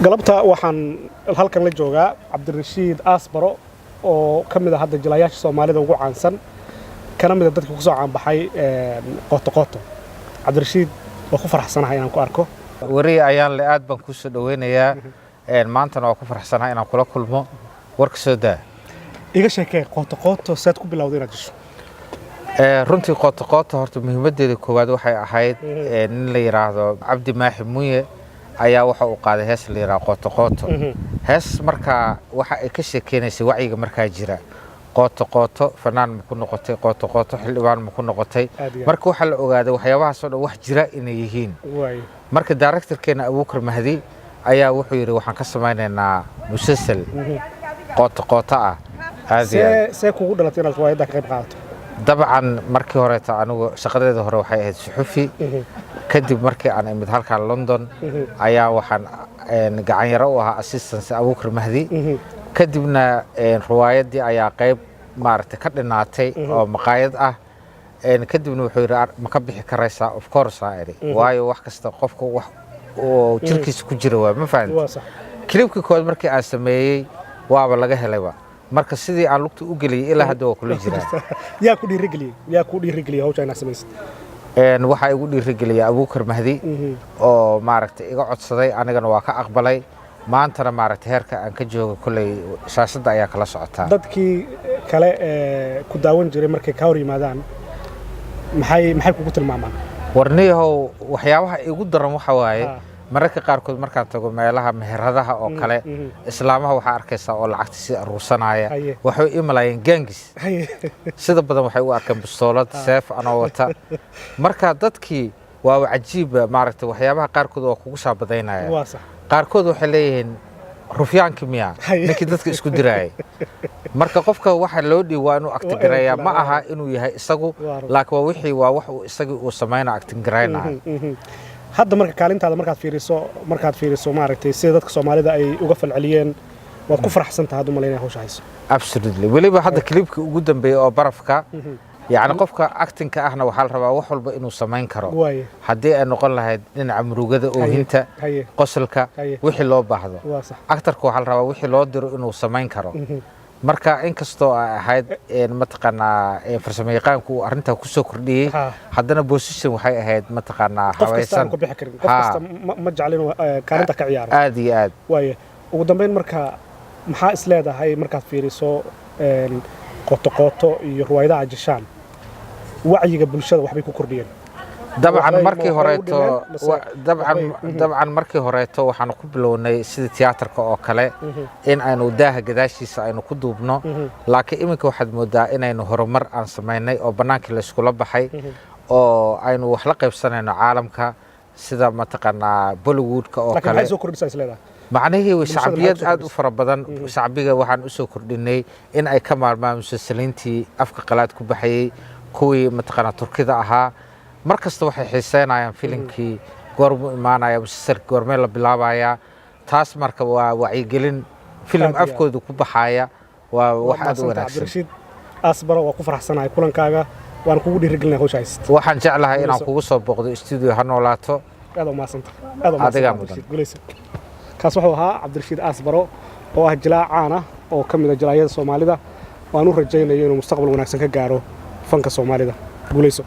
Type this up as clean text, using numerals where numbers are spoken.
galabta waxaan halkan la joogaa Cabdirashiid Asbaro oo kamid ah hadda jilayaasha Soomaalida ugu caansan kana mid ah dadka ku soo caan baxay qoto Cabdirashiid waa ku faraxsanahay inaan ku arko wari ayaan la aad baan ku soo dhaweynayaa maantana waa ku faraxsanahay inaan kula kulmo warka soo daa iga sheekay qoto saad ku bilowday inaad gasho runtii qoto horta muhiimadeeda koowaad waxay ahayd in la yiraahdo Cabdi Maaxi Muuye ayaa waxa uu qaaday hees la yiraahdo qoto hees marka waxa ay ka sheekeynaysaa wacyiga marka jira qoto fanaan ma ku noqotay qoto xildhibaan ma ku noqotay marka waxa la ogaaday waxyaabaha soo dhan wax jira inay yihiin marka directorkeena Abuukar Mahdi ayaa wuxuu yiri waxaan ka samaynaynaa musalsal qoto ah see kugu dhalatay inaad riwaayadda ka qayb qaadato dabcan markii hore anigu shaqadeeda hore waxay ahayd suxufi kadib markii aan imid halka London ayaa waxaan gacan yar u ahaa assistant Abuukar Mahdi kadibna riwaayadii ayaa qayb maartay ka dhinaatay oo maqaayad ah kadibna wuxuu yiri ma ka bixi karaysaa of course waayo wax kasta qofku wax oo jirkiisa ku jira waa ma fahanti klibkii kood markii aan sameeyay waaba laga helayba marka sidii aan lugta u galiyay ilaa hadda waa kula jiraa yaa ku dhiirigeliyay hawsha inaad samaysid waxa igu dhiirigeliyay Abuukar Mahdi oo maartay iga codsaday anigana waa ka aqbalay maantana maartay heerka aan ka joogo kulay shaashada ayaa kala socotaa dadkii kale ku daawan jiray markay ka hor yimaadaan maxay kugu tilmaamaan warniyow waxyaabaha igu daran waxa waaye mararka qaarkood markaan tago meelaha meheradaha oo kale islaamaha waxa arkaysaa oo lacagta si aruursanaya waxay imalayeen gangis sida badan waxay u arkeen bistoolad seef ana wata marka dadkii waa cajiib maaragtay waxyaabaha qaarkood oo kugu shaabadaynaya qaarkood waxay leeyihiin rufyaankii miya ninkii dadka isku diray marka qofka waxa loo dhiibaa inuu acting gareeyaa ma aha inuu yahay isagu laakiin waa wax uu isagu uu sameeyna acting gareynaa hadda marka kaalintaada markaad fiiriso maaragtay sida dadka Soomaalida ay uga falceliyeen waad ku faraxsantahay hadda maleynaa hawsha hayso absolutely waliba hadda klibka ugu dambeeyay oo barafka يعني قفك acting كأحنا وحال ربع وحول بإنه سمين كرو حدي أنه قال له ننعم رجده وهنت قصلك وحي لو بعضه أكتر كوحال ربع وحي لو در إنه سمين كرو مركا إنكستو هاي متقنا فرسميقان كو أرنتا كوسو كردي حدنا بوسيشن وحي هاي متقنا حويسان قفكست مجعلين كانت كعيار آدي وايه ودمبين مركا محا إسلادة هاي مركا فيريسو qoto iyo riwaayadaha jishaan wacyiga bulshada waxbay ku kordhiyeen dabcan markii horeeto waxaan ku bilownay sida tiyaatarka oo kale in aynu daaha gadaashiisa aynu ku duubno laakiin iminka waxaad moodaa inaynu horumar aan sameynay oo banaankii la isku la baxay oo aynu wax la qaybsanayno caalamka sida mataqaanaa Bollywoodka oo kale laakiin soo kordhisay isleedahay macnaheedu waa shacbiyad aad u fara badan shacbiga waxaan u soo kordhinay in ay ka maarmaan musalsaliintii afka qalaad ku baxayay kuwii mataqaanaa Turkida ahaa markasta waxay xiiseynayaan filimkii goormu imaanaya musalsalka goormee la bilaabaya taas marka waa wacyigelin filim afkooda ku baxaya waa wax aad u wanaagsan Cabdirashiid Asbaro waa ku faraxsanahay kulankaaga waan kugu dhiirigelinahay hawsha haysta waxaan jeclahay inaan kugu soo booqdo studio ha noolaato aad u maasantahay kaas wuxuu ahaa Cabdirashiid Asbaro oo ah jilaa caan ah oo kamid ah jilaayada Soomaalida waan u rajaynayaa inuu mustaqbal wanaagsan ka gaaro fanka Soomaalida guuleyso